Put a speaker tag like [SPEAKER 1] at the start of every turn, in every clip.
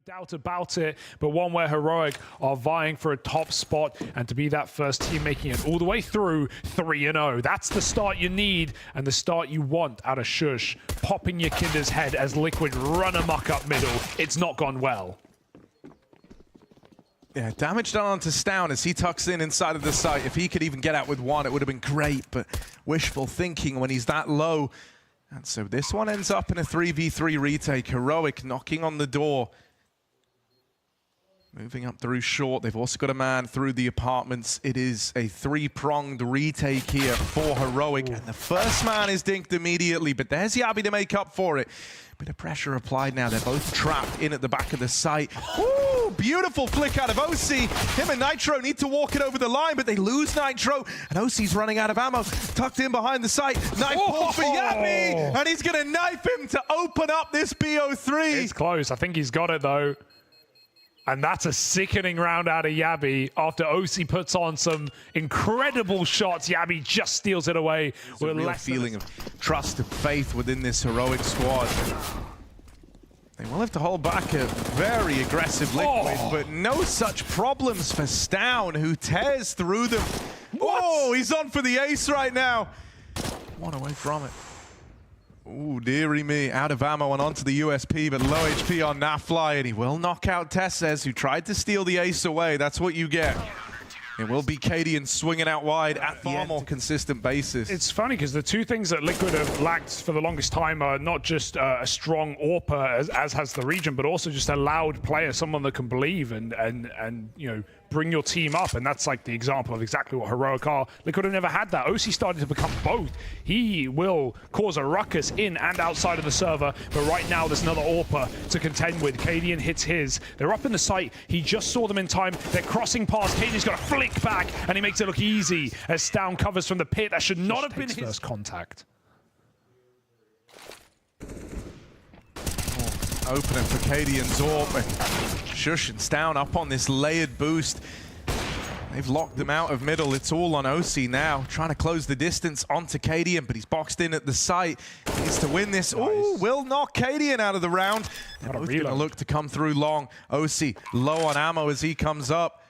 [SPEAKER 1] doubt about it, but one where Heroic are vying for a top spot and to be that first team making it all the way through 3-0. That's the start you need and the start you want out of Shush. Popping your Kinder's head as Liquid run amok up middle. It's not gone well.
[SPEAKER 2] Yeah, damage done onto Stown as he tucks in inside of the site. If he could even get out with one, it would have been great, but wishful thinking when he's that low. And so this one ends up in a 3v3 retake. Heroic knocking on the door. Moving up through short. They've also got a man through the apartments. It is a three-pronged retake here for Heroic. And the first man is dinked immediately, but there's Yabi to make up for it. Bit of pressure applied now. They're both trapped in at the back of the site. Ooh, beautiful flick out of OC. Him and Nitro need to walk it over the line, but they lose Nitro. And OC's running out of ammo. Tucked in behind the site. Knife pull for Yabi. And he's going to knife him to open up this BO3.
[SPEAKER 1] It's close. I think he's got it, though. And that's a sickening round out of Yabi. After OC puts on some incredible shots, Yabi just steals it away.
[SPEAKER 2] With a real feeling of trust and faith within this Heroic squad. They will have to hold back a very aggressive Liquid, but no such problems for Stown, who tears through them. What? Oh, he's on for the ace right now. One away from it. Ooh, dearie me, out of ammo and onto the USP, but low HP on Nafly, and he will knock out Tesses, who tried to steal the ace away. That's what you get. It will be Cadian swinging out wide at far more consistent basis.
[SPEAKER 1] It's funny because the two things that Liquid have lacked for the longest time are not just a strong AWPer, as has the region, but also just a loud player, someone that can believe and you know, bring your team up. And that's like the example of exactly what Heroic are. Liquid have never had that. OC started to become both. He will cause a ruckus in and outside of the server, but right now there's another AWPer to contend with. Cadian hits his. They're up in the site. He just saw them in time. They're crossing past. Cadian's got a flick back, and he makes it look easy as Stown covers from the pit. That should not have been his first contact.
[SPEAKER 2] Opening for Cadian's AWP. Shush and Stown up on this layered boost. They've locked them out of middle. It's all on OC now. Trying to close the distance onto Cadian, but he's boxed in at the site. He needs to win this. Nice. Ooh, will knock Cadian out of the round. They're both going to look to come through long. OC low on ammo as he comes up.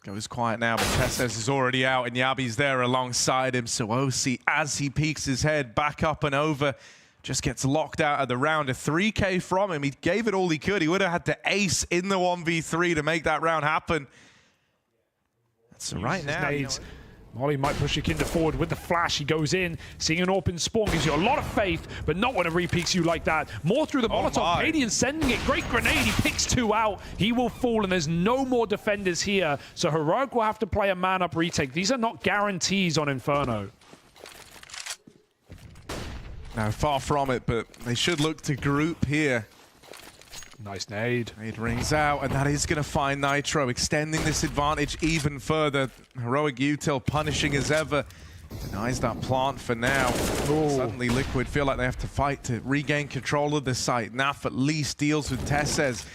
[SPEAKER 2] Goes quiet now, but Tesses is already out, and Yabi's there alongside him. So OC, as he peeks his head back up and over, just gets locked out of the round. A 3K from him. He gave it all he could. He would have had to ace in the 1v3 to make that round happen. So right now,
[SPEAKER 1] Molly might push your Kinder forward with the flash. He goes in, seeing an open spawn gives you a lot of faith, but not when it repeaks you like that. More through the Molotov. Cadian sending it. Great grenade. He picks two out. He will fall, and there's no more defenders here. So Heroic will have to play a man-up retake. These are not guarantees on Inferno.
[SPEAKER 2] No, far from it, but they should look to group here.
[SPEAKER 1] Nice nade.
[SPEAKER 2] Nade rings out, and that is going to find Nitro, extending this advantage even further. Heroic Util punishing as ever. Denies that plant for now. Ooh. Suddenly Liquid feel like they have to fight to regain control of the site. Naf at least deals with Tesses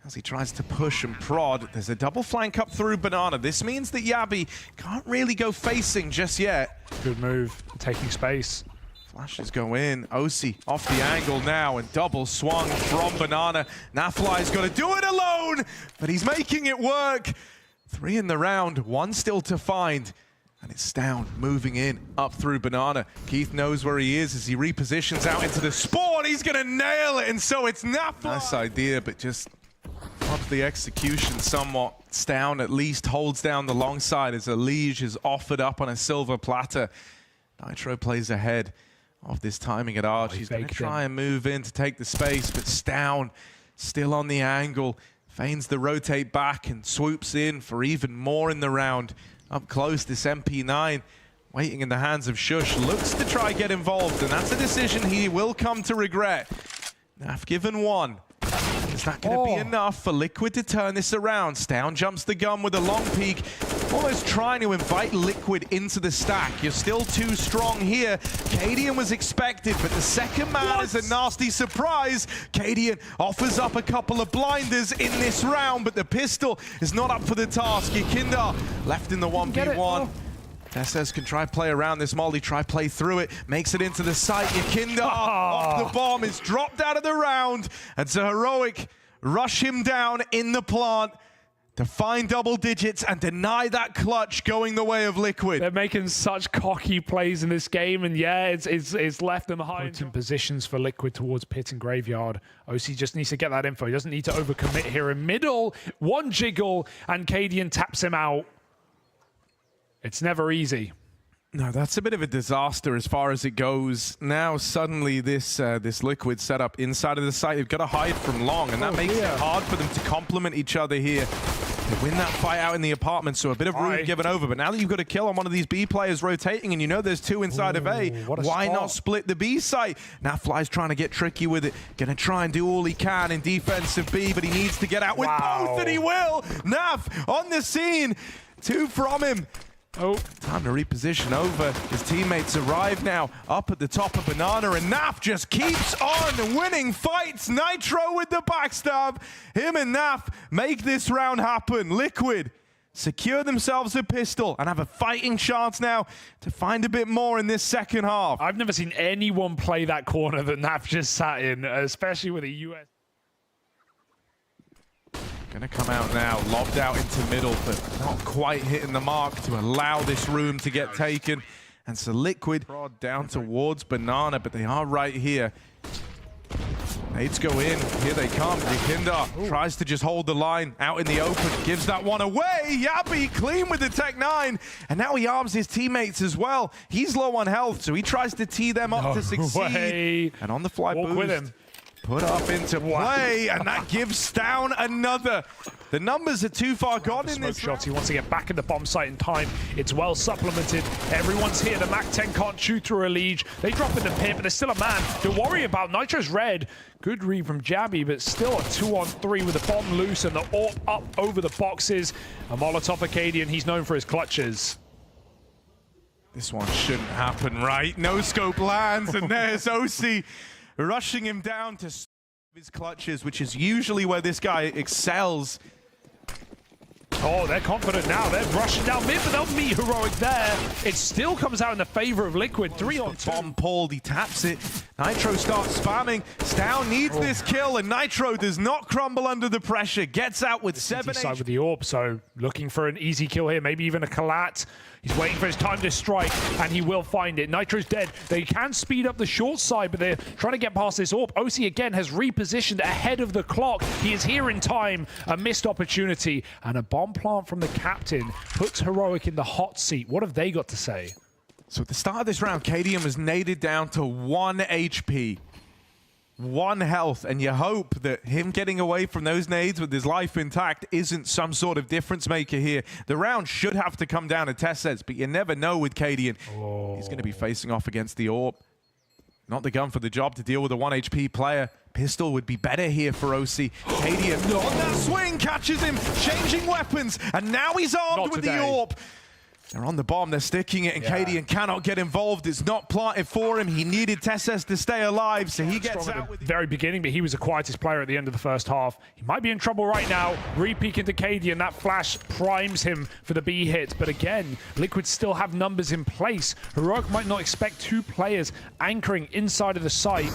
[SPEAKER 2] as he tries to push and prod. There's a double flank up through Banana. This means that Yabi can't really go facing just yet.
[SPEAKER 1] Good move, taking space.
[SPEAKER 2] Flashes go in. OC off the angle now, and double swung from Banana. Nafly's got to do it alone, but he's making it work. 3 in the round, 1 still to find. And it's Stown moving in up through Banana. Keith knows where he is as he repositions out into the spawn. He's going to nail it, and so it's Nafly. Nice idea, but just up the execution somewhat. Stown at least holds down the long side as Elige is offered up on a silver platter. Nitro plays ahead of this timing at Arch. He's going to try and move in to take the space, but Stown still on the angle, feigns the rotate back and swoops in for even more in the round. Up close, this MP9 waiting in the hands of Shush, looks to try get involved, and that's a decision he will come to regret. Naf given one. Is that going to be enough for Liquid to turn this around? Stown jumps the gun with a long peek, almost trying to invite Liquid into the stack. You're still too strong here. Cadian was expected, but the second man is a nasty surprise. Cadian offers up a couple of blinders in this round, but the pistol is not up for the task. Yakinda left in the 1v1. Tesses can try play around this molly, try play through it, makes it into the site. Yakinda off the bomb is dropped out of the round, and so Heroic rush him down in the plant to find double digits and deny that clutch going the way of Liquid.
[SPEAKER 1] They're making such cocky plays in this game, and yeah, it's left them behind. In positions for Liquid towards pit and graveyard. OC just needs to get that info. He doesn't need to overcommit here in middle. One jiggle, and Cadian taps him out. It's never easy.
[SPEAKER 2] No, that's a bit of a disaster as far as it goes. Now, suddenly, this Liquid setup inside of the site, they've got to hide from long, and that makes it hard for them to complement each other here. They win that fight out in the apartment, so a bit of room given over. But now that you've got a kill on one of these B players rotating, and you know there's two inside of A, why not split the B site? Now Fly's trying to get tricky with it. Gonna try and do all he can in defense of B, but he needs to get out with both, and he will! Naf on the scene, two from him. Oh, time to reposition over. His teammates arrive now up at the top of Banana, and Naf just keeps on winning fights. Nitro with the backstab. Him and Naf make this round happen. Liquid secure themselves a pistol and have a fighting chance now to find a bit more in this second half.
[SPEAKER 1] I've never seen anyone play that corner that Naf just sat in, especially with a US.
[SPEAKER 2] Gonna come out now, lobbed out into middle, but not quite hitting the mark to allow this room to get taken. And so Liquid prod down towards Banana, but they are right here. Nades go in, here they come. Yakinda tries to just hold the line out in the open, gives that one away. Yabi clean with the Tech 9, and now he arms his teammates as well. He's low on health, so he tries to tee them up to succeed. And on the fly boost.
[SPEAKER 1] With him.
[SPEAKER 2] Put up into play, and that gives down another. The numbers are too far gone in this
[SPEAKER 1] shots. He wants to get back in the bomb site in time. It's well supplemented. Everyone's here. The Mac-10 can't chew through a Liege. They drop in the pit, but there's still a man to worry about. Nitro's red. Good read from Jabby, but still a 2-on-3 with the bomb loose and the AWP up over the boxes. A Molotov Acadian. He's known for his clutches.
[SPEAKER 2] This one shouldn't happen, right? No scope lands, and there's OC rushing him down to his clutches, which is usually where this guy excels.
[SPEAKER 1] Oh, they're confident now. They're rushing down mid, but they'll meet Heroic there. It still comes out in the favor of Liquid. 3-on-2.
[SPEAKER 2] Bomb pulled, he taps it. Nitro starts spamming. Stow needs this kill, and Nitro does not crumble under the pressure. Gets out with 7
[SPEAKER 1] side with the AWP, so looking for an easy kill here, maybe even a collat. He's waiting for his time to strike, and he will find it. Nitro's dead. They can speed up the short side, but they're trying to get past this AWP. OC again has repositioned ahead of the clock. He is here in time. A missed opportunity, and a bomb plant from the captain puts Heroic in the hot seat. What have they got to say?
[SPEAKER 2] So at the start of this round, Cadian was naded down to 1 HP. 1 health, and you hope that him getting away from those nades with his life intact isn't some sort of difference maker here. The round should have to come down to test sets, but you never know with Cadian. He's going to be facing off against the AWP. Not the gun for the job to deal with a 1 HP player. Pistol would be better here for OC. Cadian on that swing catches him, changing weapons, and now he's armed with the AWP. They're on the bomb, they're sticking it, and Cadian cannot get involved. It's not planted for him. He needed Tesses to stay alive, so he gets out with the
[SPEAKER 1] very beginning, but he was the quietest player at the end of the first half. He might be in trouble right now. Re-peek into Cadian, that flash primes him for the B hit, but again, Liquid still have numbers in place. Heroic might not expect 2 players anchoring inside of the site.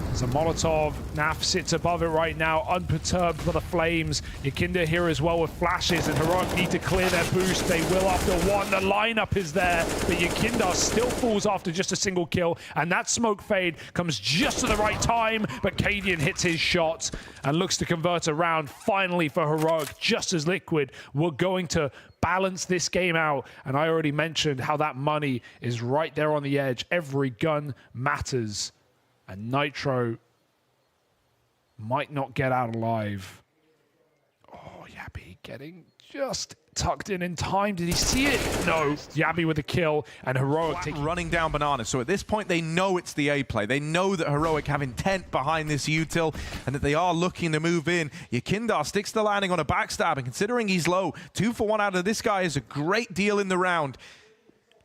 [SPEAKER 1] There's a Molotov. Naf sits above it right now, unperturbed by the flames. Yakinda here as well with flashes, and Heroic need to clear their boost. They will after 1. The lineup is there, but Yakinda still falls after just a single kill, and that smoke fade comes just at the right time, but Cadian hits his shot and looks to convert a round finally for Heroic, just as Liquid were going to balance this game out. And I already mentioned how that money is right there on the edge. Every gun matters. And Nitro might not get out alive. Oh, Yabi getting just tucked in time. Did he see it? No. Yabi with a kill, and Heroic
[SPEAKER 2] running down Banana. So at this point, they know it's the A play. They know that Heroic have intent behind this util, and that they are looking to move in. Yakinda sticks the landing on a backstab, and considering he's low, 2 for 1 out of this guy is a great deal in the round.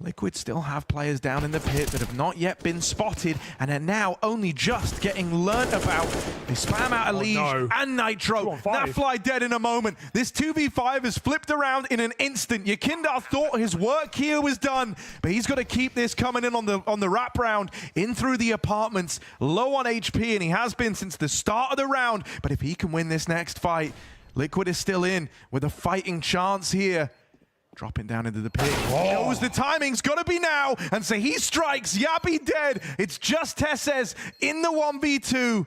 [SPEAKER 2] Liquid still have players down in the pit that have not yet been spotted and are now only just getting learnt about. They spam out Elige and Nitro. Nafly dead in a moment. This 2v5 has flipped around in an instant. Yakindar thought his work here was done, but he's got to keep this coming in on the wrap round, in through the apartments, low on HP, and he has been since the start of the round. But if he can win this next fight, Liquid is still in with a fighting chance here. Dropping down into the pit. Knows the timing's got to be now. And so he strikes. Yabi dead. It's just Tesses in the 1v2.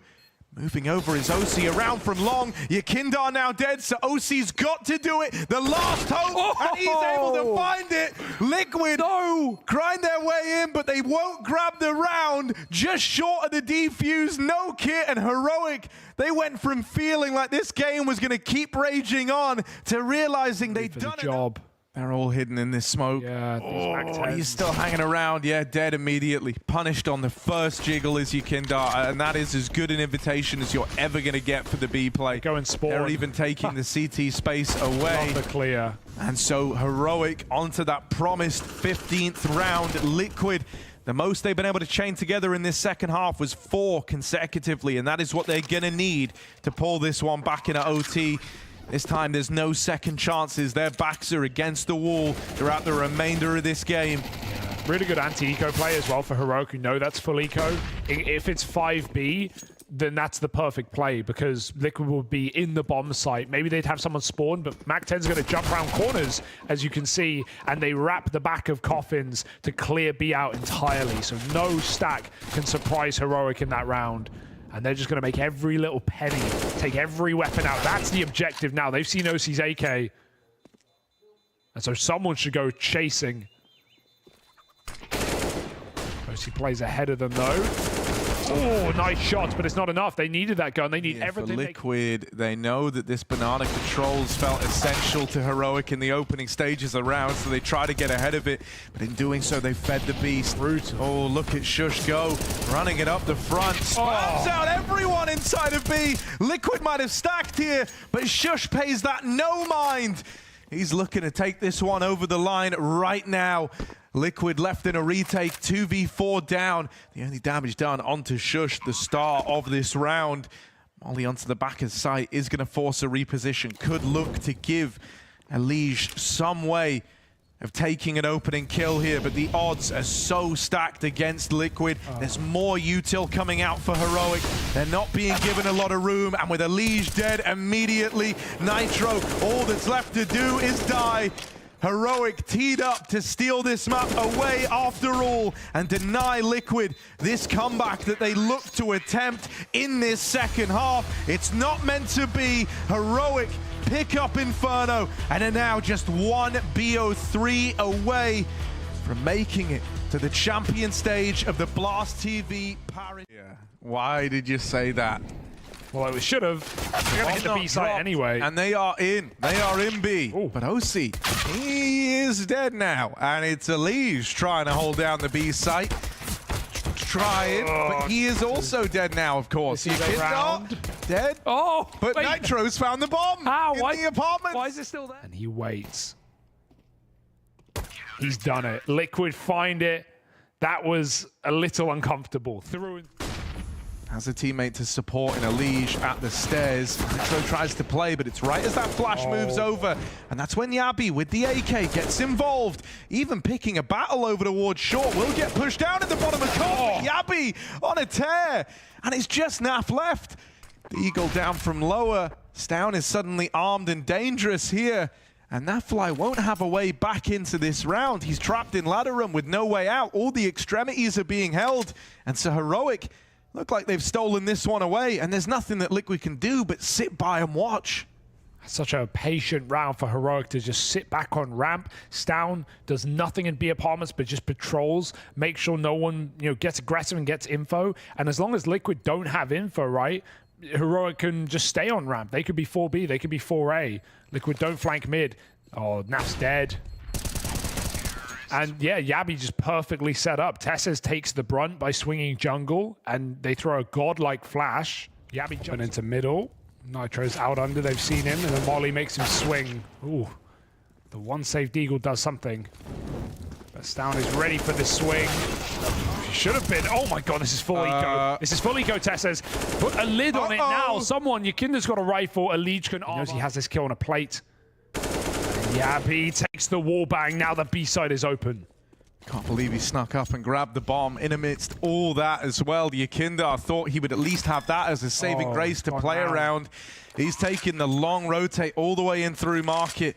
[SPEAKER 2] Moving over is OC around from long. Yakindar now dead, so OC's got to do it. The last hope, and he's able to find it. Liquid grind their way in, but they won't grab the round. Just short of the defuse, no kit, and Heroic. They went from feeling like this game was going to keep raging on to realizing they'd done it. They're all hidden in this smoke.
[SPEAKER 1] Yeah,
[SPEAKER 2] he's still hanging around. Yeah, dead immediately. Punished on the first jiggle is Yakindar, and that is as good an invitation as you're ever going to get for the B play.
[SPEAKER 1] Go and spawn.
[SPEAKER 2] They're even taking the CT space away.
[SPEAKER 1] Not the clear.
[SPEAKER 2] And so Heroic onto that promised 15th round. Liquid, the most they've been able to chain together in this second half was 4 consecutively, and that is what they're going to need to pull this one back into OT. This time, there's no second chances. Their backs are against the wall throughout the remainder of this game.
[SPEAKER 1] Really good anti-eco play as well for Heroic, who know that's full eco. If it's 5B, then that's the perfect play because Liquid will be in the bomb site. Maybe they'd have someone spawn, but Mac-10's going to jump around corners, as you can see, and they wrap the back of coffins to clear B out entirely. So no stack can surprise Heroic in that round. And they're just going to make every little penny, take every weapon out. That's the objective now. They've seen OC's AK. And so someone should go chasing. OC plays ahead of them, though. Oh, nice shots, but it's not enough. They needed that gun. They need everything.
[SPEAKER 2] For Liquid, they know that this banana controls felt essential to Heroic in the opening stages of the round, so they try to get ahead of it. But in doing so, they fed the beast.
[SPEAKER 1] Brutal.
[SPEAKER 2] Oh, look at Shush go, running it up the front. Spams out everyone inside of B. Liquid might have stacked here, but Shush pays that no mind. He's looking to take this one over the line right now. Liquid left in a retake, 2v4 down. The only damage done onto Shush, the star of this round. Molly onto the back of sight is going to force a reposition. Could look to give Elige some way of taking an opening kill here, but the odds are so stacked against Liquid. There's more util coming out for Heroic. They're not being given a lot of room, and with Elige dead immediately, Nitro, all that's left to do is die. Heroic teed up to steal this map away after all and deny Liquid this comeback that they look to attempt in this second half. It's not meant to be. Heroic pick up Inferno and are now just one BO3 away from making it to the champion stage of the Blast TV Paris. Yeah. Why did you say that?
[SPEAKER 1] Well, it should have. They're going to hit the B site anyway.
[SPEAKER 2] And they are in. They are in B. Ooh. But OC, he is dead now. And it's Elige trying to hold down the B site. Trying, but he is also dead now, of course. You round. Dead.
[SPEAKER 1] Oh,
[SPEAKER 2] but wait. Nitro's found the bomb in the apartment.
[SPEAKER 1] Why is it still there? And he waits. He's done it. Liquid find it. That was a little uncomfortable. Through and
[SPEAKER 2] has a teammate to support in Elige at the stairs. Nitro tries to play, but it's right as that flash moves over. And that's when Yabi with the AK gets involved. Even picking a battle over towards short will get pushed down at the bottom of court. Yabi on a tear. And it's just Naf left. The Eagle down from lower. Stown is suddenly armed and dangerous here. And Nafly won't have a way back into this round. He's trapped in ladder room with no way out. All the extremities are being held. And so Heroic look like they've stolen this one away, and there's nothing that Liquid can do but sit by and watch.
[SPEAKER 1] Such a patient round for Heroic to just sit back on ramp. Stown does nothing in B apartments but just patrols, make sure no one gets aggressive and gets info. And as long as Liquid don't have info, right, Heroic can just stay on ramp. They could be 4B, they could be 4A. Liquid don't flank mid. Oh, Naf's dead. And yeah, Yabi just perfectly set up. Tesses takes the brunt by swinging jungle, and they throw a godlike flash. Yabi jumping into middle. Nitro's out under, they've seen him, and then Molly makes him swing. Ooh, the one saved Eagle does something. Stown is ready for this swing. Should have been. Oh my god, this is full eco. This is full eco, Tess says. Put a lid on it now. Someone, Yakinda's got a rifle. A Leech can knows he has this kill on a plate. Yabi takes the wall bang. Now the B side is open.
[SPEAKER 2] Can't believe he snuck up and grabbed the bomb in amidst all that as well. Yakinda thought he would at least have that as a saving grace to play around. He's taking the long rotate all the way in through market.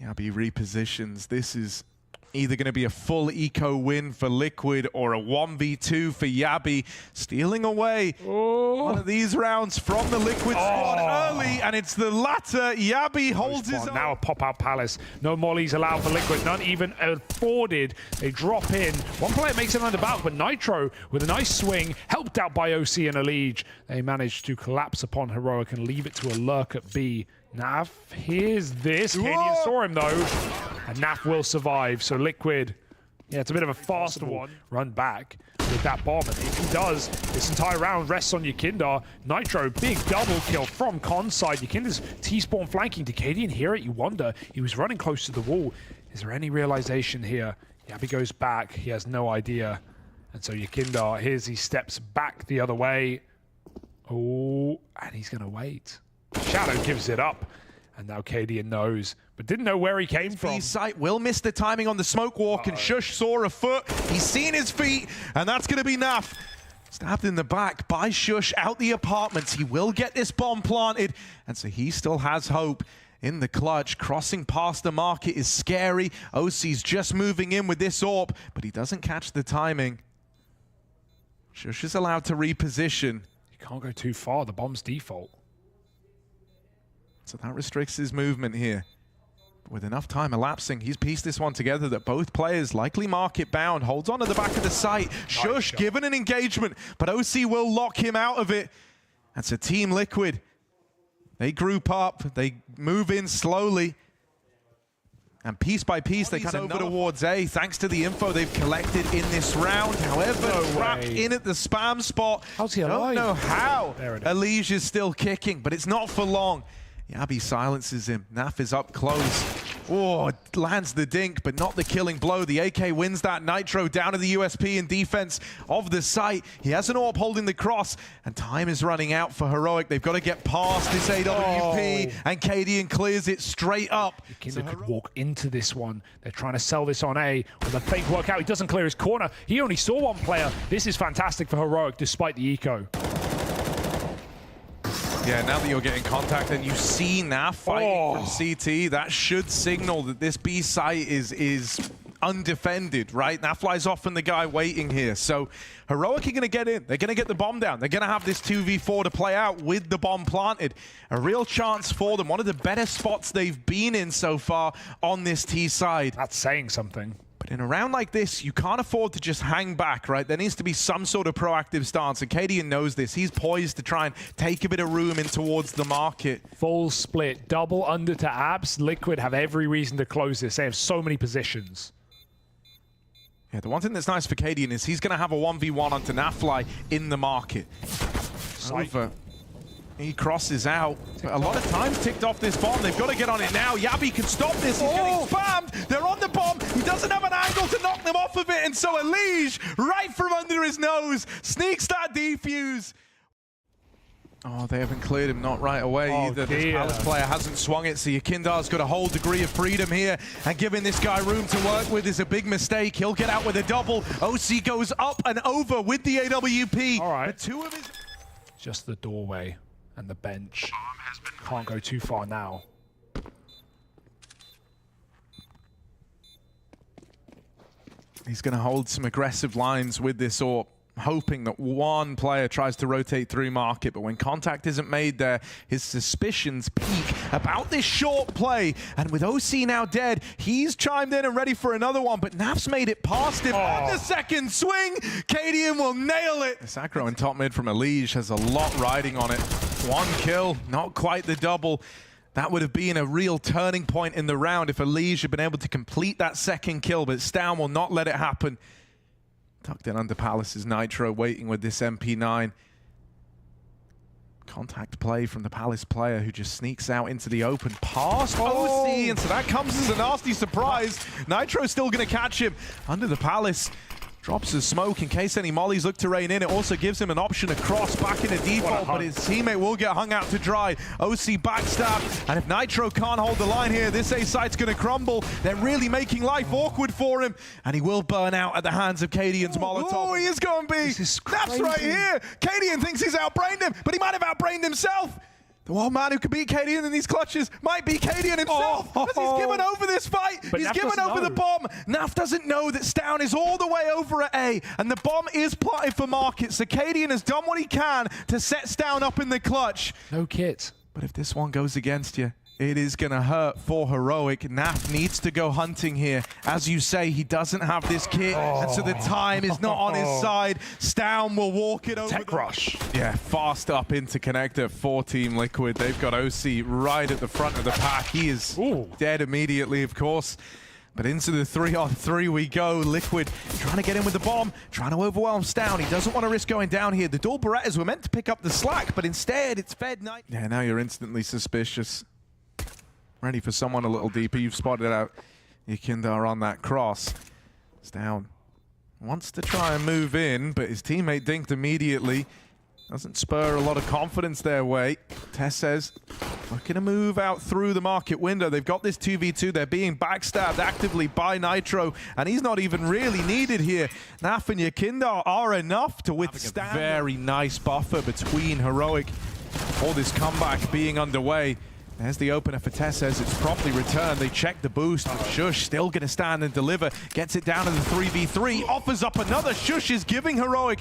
[SPEAKER 2] Yabi repositions. This is either going to be a full eco win for Liquid or a 1v2 for Yabi, stealing away one of these rounds from the Liquid squad early, and it's the latter. Yabi holds his own.
[SPEAKER 1] Now a pop-out Palace. No mollies allowed for Liquid, none even afforded. They drop in. One player makes it under battle, but Nitro, with a nice swing, helped out by OC and Elige, they managed to collapse upon Heroic and leave it to a lurk at B. Nav, here's this. Canadian saw him though, and Nav will survive. So Liquid, yeah, it's a bit of a faster one. Run back with that bomb, and if he does, this entire round rests on Yakinda. Nitro, big double kill from con side. Yakinda's T-spawn flanking. Did Cadian hear it? You wonder. He was running close to the wall. Is there any realization here? Yabi goes back. He has no idea. And so Yakinda, here's he steps back the other way. Oh, and he's going to wait. Shadow gives it up, and now Cadian knows, but didn't know where he came from.
[SPEAKER 2] Sight will miss the timing on the smoke walk, and Shush saw a foot. He's seen his feet, and that's going to be Naf. Stabbed in the back by Shush out the apartments. He will get this bomb planted, and so he still has hope in the clutch. Crossing past the market is scary. OC's just moving in with this AWP, but he doesn't catch the timing. Shush is allowed to reposition.
[SPEAKER 1] You can't go too far. The bomb's default.
[SPEAKER 2] So that restricts his movement here. With enough time elapsing, he's pieced this one together that both players, likely market bound, holds on to the back of the site. Shush given an engagement, but OC will lock him out of it. That's a Team Liquid. They group up, they move in slowly. And piece by piece, they kind of over towards A, thanks to the info they've collected in this round. However, trapped in at the spam spot.
[SPEAKER 1] How's he alive?
[SPEAKER 2] Don't know how. Elige is still kicking, but it's not for long. Yabi silences him. Naf is up close. Oh, lands the dink, but not the killing blow. The AK wins that. Nitro down to the USP in defense of the site. He has an AWP holding the cross, and time is running out for Heroic. They've got to get past this AWP, and Cadian clears it straight up.
[SPEAKER 1] Yakinda could walk into this one. They're trying to sell this on A. With a fake workout, he doesn't clear his corner. He only saw one player. This is fantastic for Heroic, despite the eco.
[SPEAKER 2] Yeah, now that you're getting contact and you see Naf fighting from CT, that should signal that this B site is undefended, right? Naf flies off and the guy waiting here. So Heroic are going to get in. They're going to get the bomb down. They're going to have this 2v4 to play out with the bomb planted. A real chance for them. One of the better spots they've been in so far on this T side.
[SPEAKER 1] That's saying something.
[SPEAKER 2] But in a round like this, you can't afford to just hang back, right? There needs to be some sort of proactive stance, and Cadian knows this. He's poised to try and take a bit of room in towards the market.
[SPEAKER 1] Full split, double under to Abs. Liquid have every reason to close this. They have so many positions.
[SPEAKER 2] Yeah, the one thing that's nice for Cadian is he's going to have a 1v1 onto Nafly in the market. Over. He crosses out. But a lot of time's ticked off this bomb. They've got to get on it now. Yabi can stop this. He's getting spammed. They're on the bomb. He doesn't have an angle to knock them off of it. And so Elige, right from under his nose, sneaks that defuse. Oh, they haven't cleared him, not right away either. This Palace player hasn't swung it, so Yakinda's got a whole degree of freedom here. And giving this guy room to work with is a big mistake. He'll get out with a double. OC goes up and over with the AWP.
[SPEAKER 1] All right.
[SPEAKER 2] But two of his...
[SPEAKER 1] Just the doorway and the bench. Can't go too far now.
[SPEAKER 2] He's going to hold some aggressive lines with this AWP, hoping that one player tries to rotate through market, but when contact isn't made there, his suspicions peak about this short play. And with OC now dead, he's chimed in and ready for another one, but Naf's made it past him on the second swing. Cadian will nail it. This aggro in top mid from Elige has a lot riding on it. One kill, not quite the double. That would have been a real turning point in the round if Elige had been able to complete that second kill, but Stown will not let it happen. Tucked in under Palace's Nitro, waiting with this MP9. Contact play from the Palace player who just sneaks out into the open past OC, and so that comes as a nasty surprise. Nitro's still going to catch him under the Palace. Drops his smoke in case any mollies look to rain in. It also gives him an option across back in a default, but his teammate will get hung out to dry. OC backstab, and if Nitro can't hold the line here, this A site's going to crumble. They're really making life awkward for him, and he will burn out at the hands of Cadian's Molotov. Oh, he is going to be. Snaps right here. Cadian thinks he's outbrained him, but he might have outbrained himself. The one man who could beat Cadian in these clutches might be Cadian himself, because he's given over this fight. But he's given over the bomb. Naf doesn't know that Stown is all the way over at A, and the bomb is plotted for market. So Cadian has done what he can to set Stown up in the clutch.
[SPEAKER 1] No kit.
[SPEAKER 2] But if this one goes against you, it is going to hurt for Heroic. Naf needs to go hunting here. As you say, he doesn't have this kit, and so the time is not on his side. Stown will walk it over.
[SPEAKER 1] Tech rush.
[SPEAKER 2] Yeah, fast up into connector for Team Liquid. They've got OC right at the front of the pack. He is dead immediately, of course. But into the 3-on-3 we go. Liquid trying to get in with the bomb, trying to overwhelm Stown. He doesn't want to risk going down here. The dual Berettas were meant to pick up the slack, but instead it's fed Night. Yeah, now you're instantly suspicious. Ready for someone a little deeper. You've spotted out Yakindar on that cross. Stown wants to try and move in, but his teammate dinked immediately. Doesn't spur a lot of confidence their way. Tess says, looking to move out through the market window. They've got this 2v2. They're being backstabbed actively by Nitro, and he's not even really needed here. Naf and Yakindar are enough to withstand. A very nice buffer between Heroic. All this comeback being underway. There's the opener for Tess as it's properly returned. They check the boost, but Shush still going to stand and deliver. Gets it down to the 3v3, offers up another. Shush is giving Heroic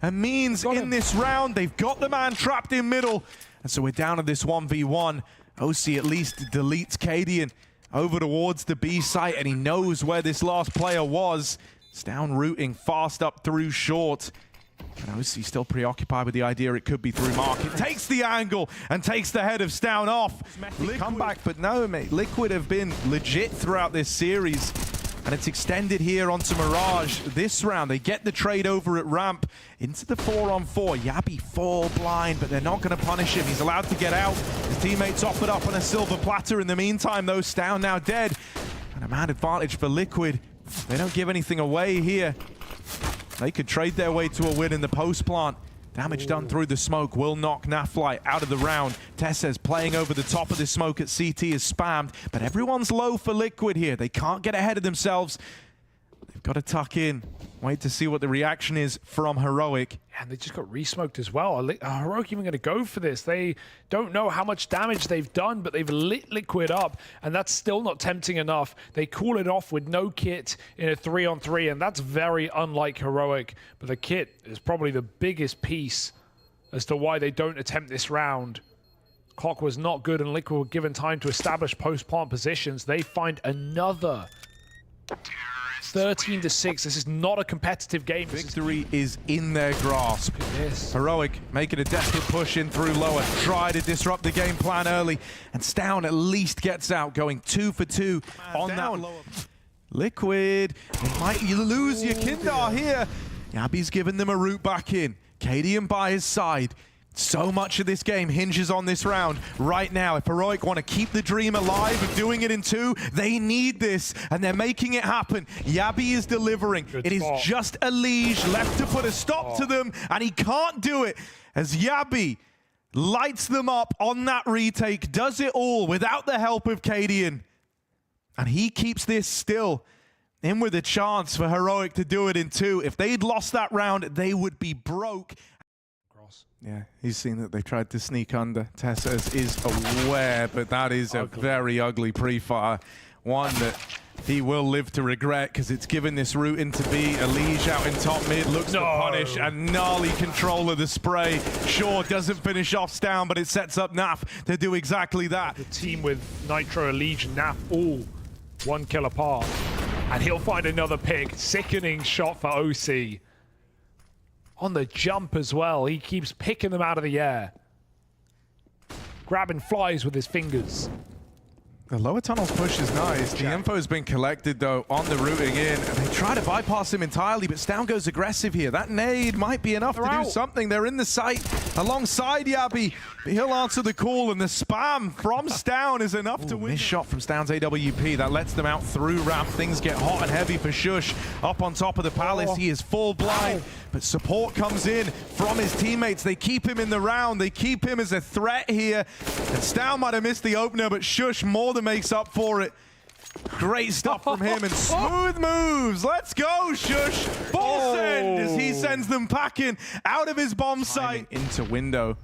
[SPEAKER 2] a means in this round. They've got the man trapped in middle. And so we're down to this 1v1. OC at least deletes Cadian over towards the B site, and he knows where this last player was. Stown rooting fast up through short. And OC still preoccupied with the idea it could be through market. Takes the angle and takes the head of Stown off. Comeback, but no, mate. Liquid have been legit throughout this series. And it's extended here onto Mirage this round. They get the trade over at ramp into the 4-on-4. Yabi fall blind, but they're not going to punish him. He's allowed to get out. His teammates offered up on a silver platter. In the meantime, though, Stown now dead. And a man advantage for Liquid. They don't give anything away here. They could trade their way to a win in the post plant. Damage done through the smoke will knock Naflight out of the round. Tessez playing over the top of the smoke at CT is spammed, but everyone's low for Liquid here. They can't get ahead of themselves. They've got to tuck in. Wait to see what the reaction is from Heroic.
[SPEAKER 1] And they just got re-smoked as well. Are Heroic even going to go for this? They don't know how much damage they've done, but they've lit Liquid up, and that's still not tempting enough. They cool it off with no kit in a 3-on-3, and that's very unlike Heroic. But the kit is probably the biggest piece as to why they don't attempt this round. Clock was not good, and Liquid were given time to establish post-plant positions. They find another 13-6. This is not a competitive game.
[SPEAKER 2] Victory is in their grasp.
[SPEAKER 1] Yes.
[SPEAKER 2] Heroic making a desperate push in through lower. Try to disrupt the game plan early. And Stown at least gets out, going 2 for 2 on that lower. Liquid, they might lose Yakindar here. Yabi's giving them a route back in. Cadian by his side. So much of this game hinges on this round right now. If Heroic want to keep the dream alive of doing it in 2, they need this, and they're making it happen. Yabi is delivering. It is just a Liege left to put a stop to them, and he can't do it as Yabi lights them up on that retake, does it all without the help of Cadian. And he keeps this still in with a chance for Heroic to do it in 2. If they'd lost that round, they would be broke. Yeah, he's seen that they tried to sneak under. Tessez is aware, but that is a very ugly pre-fire. One that he will live to regret, because it's given this route into B. A Liege out in top mid, looks to punish, and gnarly control of the spray. Sure, doesn't finish off Stown, but it sets up Naf to do exactly that.
[SPEAKER 1] The team with Nitro, Liege, and Naf all 1 kill apart. And he'll find another pick. Sickening shot for OC. On the jump as well. He keeps picking them out of the air. Grabbing flies with his fingers.
[SPEAKER 2] The lower tunnel's push is nice. The info's been collected, though, on the routing in. And they try to bypass him entirely, but Stown goes aggressive here. That nade might be enough to do something. They're in the site. alongside Yabi. But he'll answer the call, and the spam from Stown is enough to win. Missed shot from Stown's AWP. That lets them out through ramp. Things get hot and heavy for Shush. Up on top of the Palace, he is full blind. But support comes in from his teammates. They keep him in the round. They keep him as a threat here. And Stown might have missed the opener, but Shush more than makes up for it. Great stuff from him and smooth moves. Let's go, Shush. Full send as he sends them packing out of his bomb site. Into window.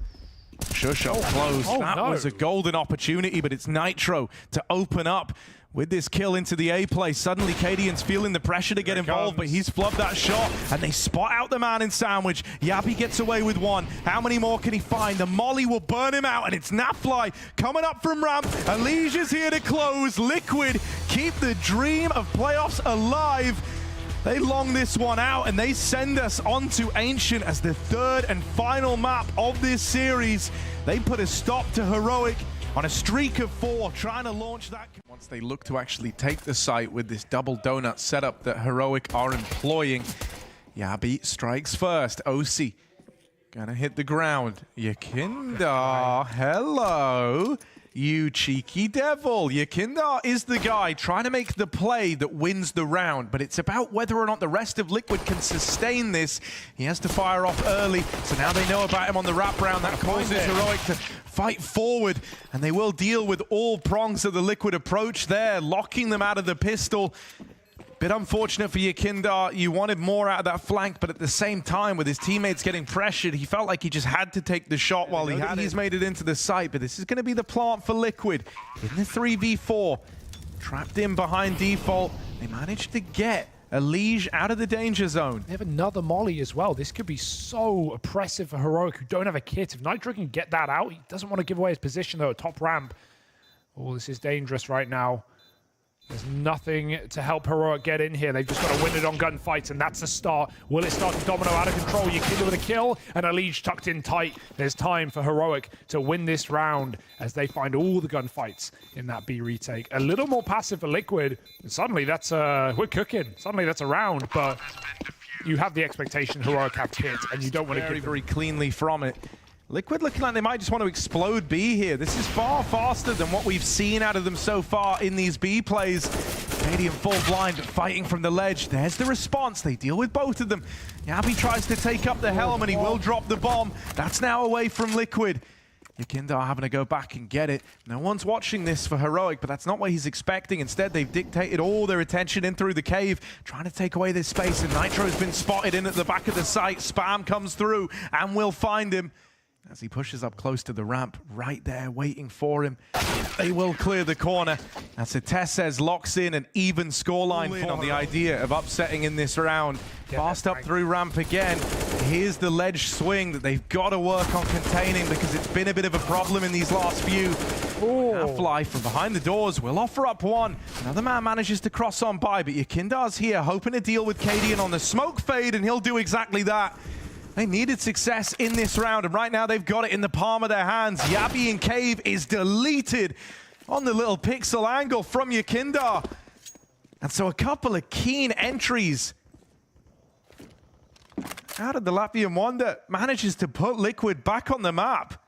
[SPEAKER 2] Shush up close. That was a golden opportunity, but it's Nitro to open up with this kill into the A play. Suddenly, Cadian's feeling the pressure to get involved, but he's flubbed that shot, and they spot out the man in Sandwich. Yabi gets away with one. How many more can he find? The molly will burn him out, and it's Nafly coming up from ramp. Alicia's here to close. Liquid keep the dream of playoffs alive. They long this one out, and they send us on to Ancient as the third and final map of this series. They put a stop to Heroic on a streak of 4, trying to launch that. Once they look to actually take the site with this double donut setup that Heroic are employing, Yabi strikes first. OC gonna hit the ground. Yakindar, hello. You cheeky devil. Yakindar is the guy trying to make the play that wins the round, but it's about whether or not the rest of Liquid can sustain this. He has to fire off early, so now they know about him on the wrap round. That causes Heroic to fight forward, and they will deal with all prongs of the Liquid approach there, locking them out of the pistol. Bit unfortunate for Yakindar. You wanted more out of that flank, but at the same time, with his teammates getting pressured, he felt like he just had to take the shot while he had it. He's made it into the site, but this is going to be the plant for Liquid. In the 3v4, trapped in behind default, they managed to get a Liege out of the danger zone.
[SPEAKER 1] They have another molly as well. This could be so oppressive for Heroic, who don't have a kit. If Nitro can get that out, he doesn't want to give away his position, though, at top ramp. Oh, this is dangerous right now. There's nothing to help Heroic get in here. They've just got to win it on gunfights, and that's the start. Will it start to domino out of control? Yakindar with a kill, and a Liege tucked in tight. There's time for Heroic to win this round as they find all the gunfights in that B retake. A little more passive for Liquid, and suddenly that's we're cooking. Suddenly that's a round, but you have the expectation Heroic have kit, and you don't want to give
[SPEAKER 2] very cleanly from it. Liquid looking like they might just want to explode B here. This is far faster than what we've seen out of them so far in these B plays. Canadian full blind, fighting from the ledge. There's the response. They deal with both of them. Yabi tries to take up the helm, and he will drop the bomb. That's now away from Liquid. Yakindar having to go back and get it. No one's watching this for Heroic, but that's not what he's expecting. Instead, they've dictated all their attention in through the cave, trying to take away this space, and Nitro's been spotted in at the back of the site. Spam comes through, and will find him as he pushes up close to the ramp, right there, waiting for him. They will clear the corner. As Tessez locks in an even scoreline on the idea of upsetting in this round. Fast up through ramp again. Here's the ledge swing that they've got to work on containing, because it's been a bit of a problem in these last few. Fly from behind the doors will offer up one. Another man manages to cross on by, but Yakindar's here, hoping to deal with Cadian on the smoke fade, and he'll do exactly that. They needed success in this round, and right now they've got it in the palm of their hands. Yabi in cave is deleted on the little pixel angle from Yakindar. And so a couple of keen entries out of the Latvian Wonder manages to put Liquid back on the map.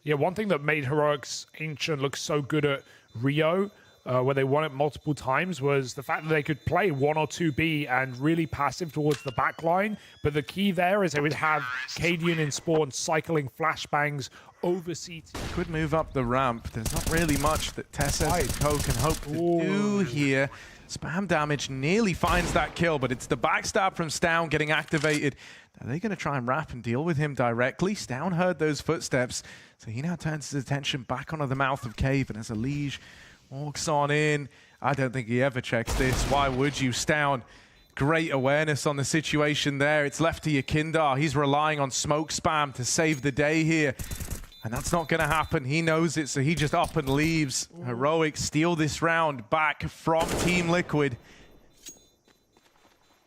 [SPEAKER 1] Yeah, one thing that made Heroic's Ancient look so good at Rio, where they won it multiple times, was the fact that they could play 1 or 2B and really passive towards the back line. But the key there is they would have Cadian in spawn cycling flashbangs over CT.
[SPEAKER 2] Could move up the ramp. There's not really much that Tessez and Co can hope to do here. Spam damage nearly finds that kill, but it's the backstab from Stown getting activated. Are they going to try and wrap and deal with him directly? Stown heard those footsteps, so he now turns his attention back onto the mouth of cave, and as a Liege walks on in, I don't think he ever checks this. Why would you? Stown, great awareness on the situation there. It's left to Yakindar. He's relying on smoke spam to save the day here. And that's not going to happen. He knows it, so he just up and leaves. Heroic steal this round back from Team Liquid.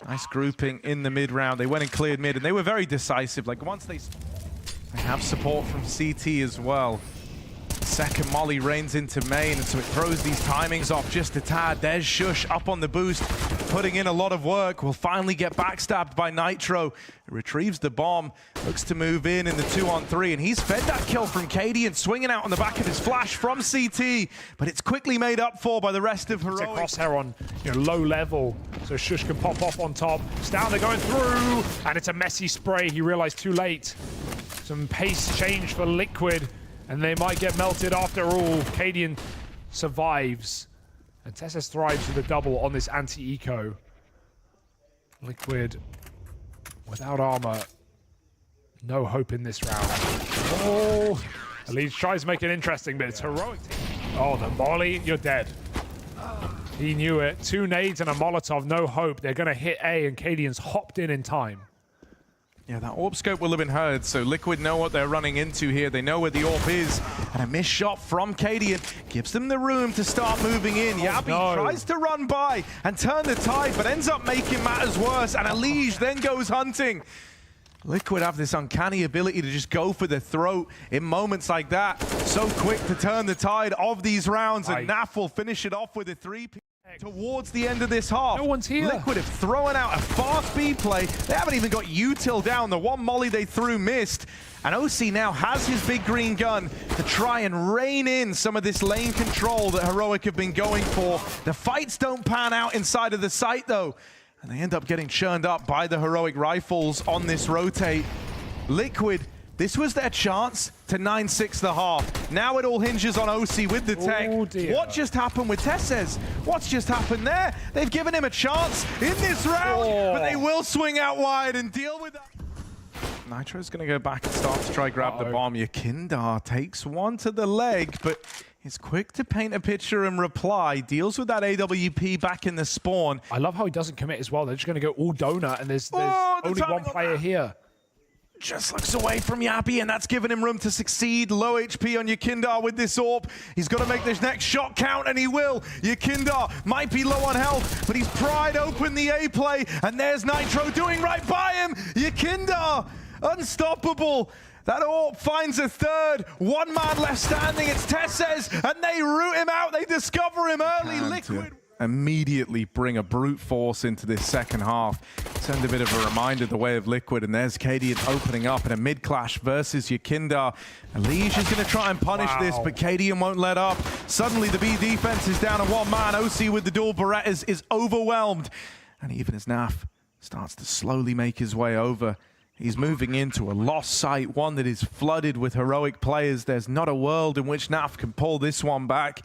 [SPEAKER 2] Nice grouping in the mid round. They went and cleared mid, and they were very decisive. Like, once they have support from CT as well. second molly rains into main, and so it throws these timings off just a tad. There's Shush up on the boost, putting in a lot of work. Will finally get backstabbed by Nitro. Retrieves the bomb, looks to move in the 2-on-3, and he's fed that kill from Katie and swinging out on the back of his flash from CT, but it's quickly made up for by the rest of Heroic.
[SPEAKER 1] It's a crosshair on low level, so Shush can pop off on top. Down, they're going through, and it's a messy spray. He realized too late. Some pace change for Liquid, and they might get melted after all. Cadian survives, and Tesses thrives with a double on this anti-eco. Liquid without armor, no hope in this round. Oh, Elise tries to make it interesting, but it's Heroic. Oh, the molly, you're dead. He knew it. 2 nades and a Molotov, no hope. They're gonna hit A, and Cadian's hopped in time.
[SPEAKER 2] Yeah, that AWP scope will have been heard, so Liquid know what they're running into here. They know where the AWP is, and a missed shot from Cadian gives them the room to start moving in. Yabi tries to run by and turn the tide, but ends up making matters worse, and Elige then goes hunting. Liquid have this uncanny ability to just go for the throat in moments like that. So quick to turn the tide of these rounds, and Naf will finish it off with a 3-piece. Towards the end of this half,
[SPEAKER 1] no one's here.
[SPEAKER 2] Liquid have thrown out a fast B play. They haven't even got util down. The one molly they threw missed. And OC now has his big green gun to try and rein in some of this lane control that Heroic have been going for. The fights don't pan out inside of the site though, and they end up getting churned up by the Heroic rifles on this rotate. Liquid, this was their chance to 9-6 the half. Now it all hinges on OC with the tech.
[SPEAKER 1] Oh dear.
[SPEAKER 2] What just happened with Tesses? What's just happened there? They've given him a chance in this round, but they will swing out wide and deal with that. Nitro's going to go back and start to try grab the bomb. Yakindar takes one to the leg, but is quick to paint a picture and reply. Deals with that AWP back in the spawn.
[SPEAKER 1] I love how he doesn't commit as well. They're just going to go all donut, and there's only one player here.
[SPEAKER 2] Just looks away from Yabi, and that's given him room to succeed. Low HP on Yakindar with this AWP. He's got to make this next shot count, and he will. Yakindar might be low on health, but he's pried open the A play, and there's Nitro doing right by him. Yakindar, unstoppable. That AWP finds a third. One man left standing. It's Tesses, and they root him out. They discover him early. Liquid immediately bring a brute force into this second half. Send a bit of a reminder the way of Liquid, and there's Cadian opening up in a mid-clash versus Yakindar. Elige is going to try and punish this, but Cadian won't let up. Suddenly the B defense is down to one man. OC with the dual Berettas is overwhelmed, and even as Naf starts to slowly make his way over, he's moving into a lost site, one that is flooded with Heroic players. There's not a world in which Naf can pull this one back.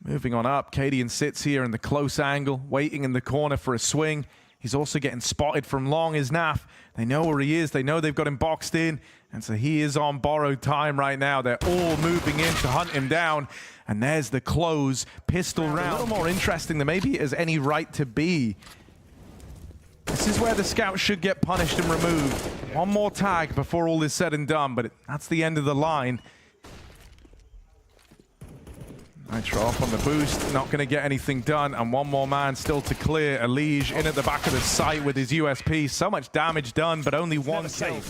[SPEAKER 2] Moving on up, Cadian sits here in the close angle, waiting in the corner for a swing. He's also getting spotted from long as Naf. They know where he is. They know they've got him boxed in. And so he is on borrowed time right now. They're all moving in to hunt him down. And there's the close pistol round. A little more interesting than maybe it has any right to be. This is where the scout should get punished and removed. One more tag before all is said and done, but that's the end of the line. Nitro up on the boost, not going to get anything done, and one more man still to clear. Elige in at the back of the site with his USP. So much damage done, but only one kill.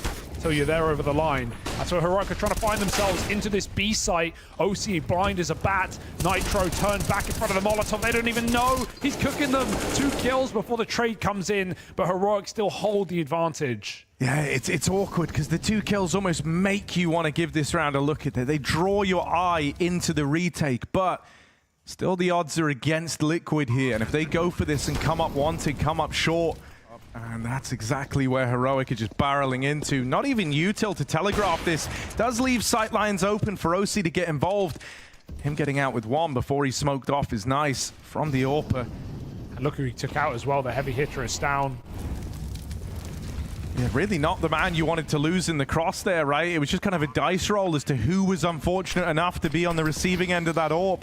[SPEAKER 1] Till you're there over the line. That's where Heroic are trying to find themselves into this B site. OC blind as a bat. Nitro turned back in front of the Molotov. They don't even know he's cooking them. 2 kills before the trade comes in, but Heroic still hold the advantage.
[SPEAKER 2] Yeah, it's awkward because the 2 kills almost make you want to give this round a look at it. They draw your eye into the retake, but still the odds are against Liquid here. And if they go for this and come up wanting, come up short, and that's exactly where Heroic are just barreling into. Not even util to telegraph this. Does leave sight lines open for OC to get involved. Him getting out with one before he smoked off is nice from the AWPer.
[SPEAKER 1] And look who he took out as well. The heavy hitter is down.
[SPEAKER 2] Yeah, really not the man you wanted to lose in the cross there, right? It was just kind of a dice roll as to who was unfortunate enough to be on the receiving end of that AWP.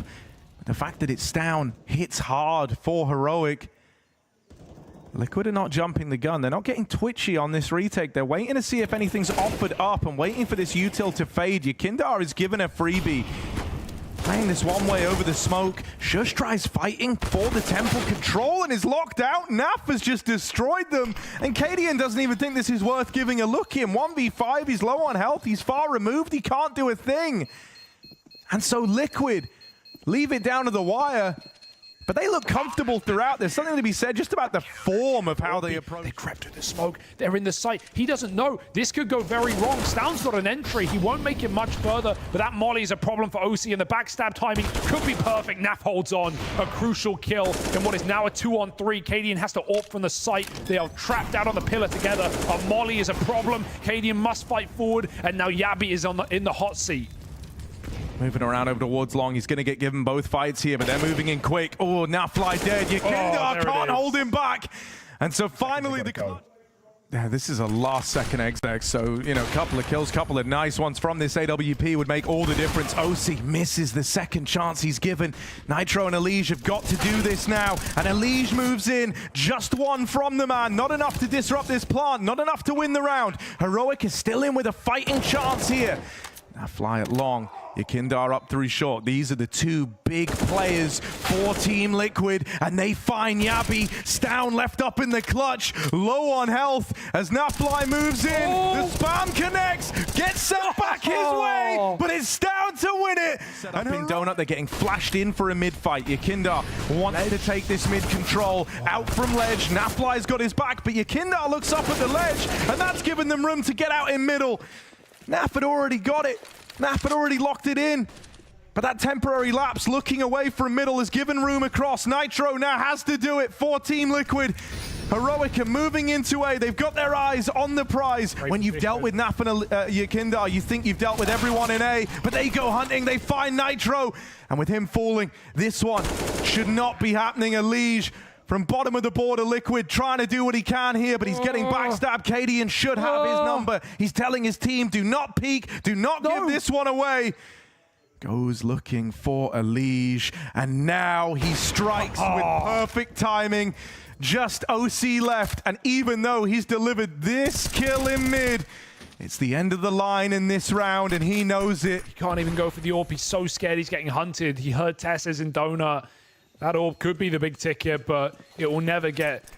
[SPEAKER 2] But the fact that it's down hits hard for Heroic. Liquid are not jumping the gun. They're not getting twitchy on this retake. They're waiting to see if anything's offered up and waiting for this util to fade. Yakindar is given a freebie. Playing this one way over the smoke. Shush tries fighting for the temple control and is locked out. Naf has just destroyed them. And Cadian doesn't even think this is worth giving a look in. 1v5, he's low on health. He's far removed. He can't do a thing. And so Liquid leave it down to the wire, but they look comfortable throughout. There's something to be said just about the form of how they approach.
[SPEAKER 1] They crept through the smoke. They're in the site. He doesn't know. This could go very wrong. Stound's got an entry. He won't make it much further, but that molly is a problem for OC, and the backstab timing could be perfect. Naf holds on. A crucial kill in what is now a 2-on-3. Cadian has to AWP from the site. They are trapped out on the pillar together. A molly is a problem. Cadian must fight forward, and now Yabi is in the hot seat.
[SPEAKER 2] Moving around over towards Long. He's going to get given both fights here, but they're moving in quick. Oh, Nafly dead. Yakinda can't hold him back. And so finally, yeah, this is a last-second exec. So, you know, a couple of kills, couple of nice ones from this AWP would make all the difference. OC misses the second chance he's given. Nitro and Elige have got to do this now. And Elige moves in. Just one from the man. Not enough to disrupt this plant. Not enough to win the round. Heroic is still in with a fighting chance here. Nafly at Long. Yakindar up through short. These are the two big players for Team Liquid, and they find Yabi. Stound left up in the clutch, low on health as Nafly moves in. The spam connects, gets sent back his way, but it's Stound to win it. And in Donut, they're getting flashed in for a mid fight. Yakindar wants to take this mid control out from ledge. Nafly's got his back, but Yakindar looks up at the ledge, and that's given them room to get out in middle. Naf had already got it. Naf had already locked it in, but that temporary lapse looking away from middle has given room across. Nitro now has to do it for Team Liquid. Heroic are moving into A. They've got their eyes on the prize. When you've dealt with Naf and Yakindar, you think you've dealt with everyone in A, but they go hunting, they find Nitro, and with him falling, this one should not be happening. Elige from bottom of the board of Liquid, trying to do what he can here, but he's getting backstabbed. Cadian should have his number. He's telling his team, do not peek, do not give this one away. Goes looking for Elige, and now he strikes with perfect timing. Just OC left, and even though he's delivered this kill in mid, it's the end of the line in this round, and he knows it.
[SPEAKER 1] He can't even go for the AWP. He's so scared he's getting hunted. He heard Tess's in Donut. That AWP could be the big ticket, but it will never get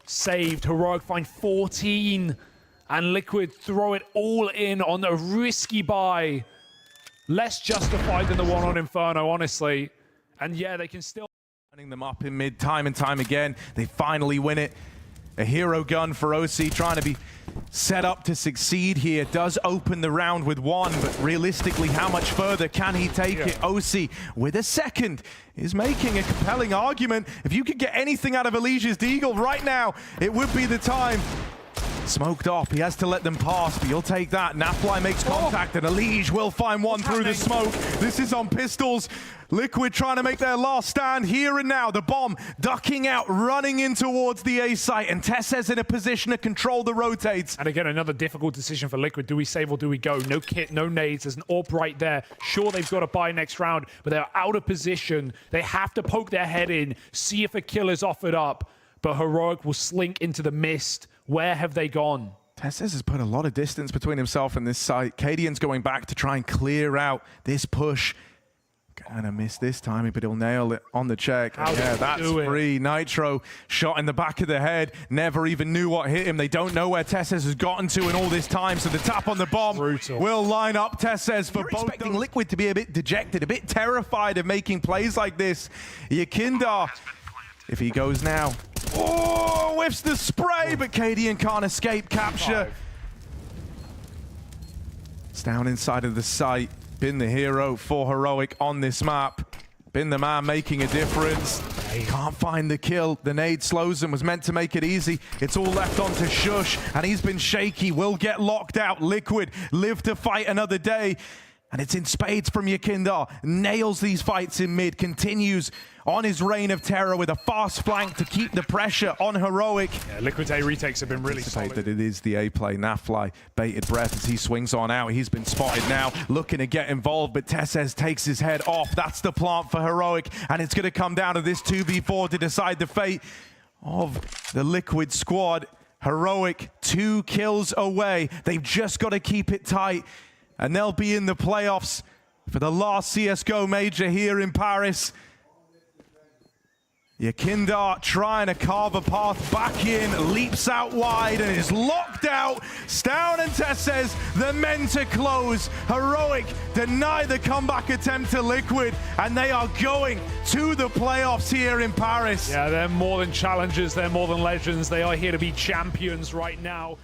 [SPEAKER 1] saved. Heroic find 14, and Liquid throw it all in on a risky buy. Less justified than the one on Inferno, honestly. And yeah, they can still...
[SPEAKER 2] Running them up in mid time and time again. They finally win it. A hero gun for OC, trying to be set up to succeed here. Does open the round with one, but realistically, how much further can he take it? OC, with a second, is making a compelling argument. If you could get anything out of Elige's Deagle right now, it would be the time. Smoked off, he has to let them pass, but you'll take that. Nafly makes contact, and Elige will find one through the smoke. This is on pistols. Liquid trying to make their last stand here and now. The bomb ducking out, running in towards the A site, and Tess's in a position to control the rotates.
[SPEAKER 1] And again, another difficult decision for Liquid. Do we save or do we go? No kit, no nades. There's an AWP right there. Sure, they've got to buy next round, but they're out of position. They have to poke their head in, see if a kill is offered up, but Heroic will slink into the mist. Where have they gone?
[SPEAKER 2] Tess's has put a lot of distance between himself and this site. Cadian's going back to try and clear out this push. Kind of missed this time, but he'll nail it on the check. Yeah, that's free. Nitro shot in the back of the head. Never even knew what hit him. They don't know where Tess's has gotten to in all this time, so the tap on the bomb will line up Tess's for both. Expecting Liquid to be a bit dejected, a bit terrified of making plays like this. Yakindar, if he goes now. Oh, whiffs the spray, but Cadian can't escape capture. It's down inside of the site. Been the hero for Heroic on this map. Been the man making a difference. He can't find the kill. The nade slows him, was meant to make it easy. It's all left on to Shush, and he's been shaky. Will get locked out. Liquid live to fight another day. And it's in spades from Yakindar. Nails these fights in mid. Continues on his reign of terror with a fast flank to keep the pressure on Heroic.
[SPEAKER 1] Yeah, Liquid's A retakes have been really solid.
[SPEAKER 2] That it is the A play. Nafly, bated breath as he swings on out. He's been spotted now, looking to get involved, but Tess's takes his head off. That's the plant for Heroic, and it's going to come down to this 2v4 to decide the fate of the Liquid squad. Heroic 2 kills away. They've just got to keep it tight, and they'll be in the playoffs for the last CSGO major here in Paris. Yakindar trying to carve a path back in, leaps out wide and is locked out. Stown and Tess says the men to close. Heroic deny the comeback attempt to Liquid, and they are going to the playoffs here in Paris.
[SPEAKER 1] Yeah, they're more than challengers, they're more than legends. They are here to be champions right now.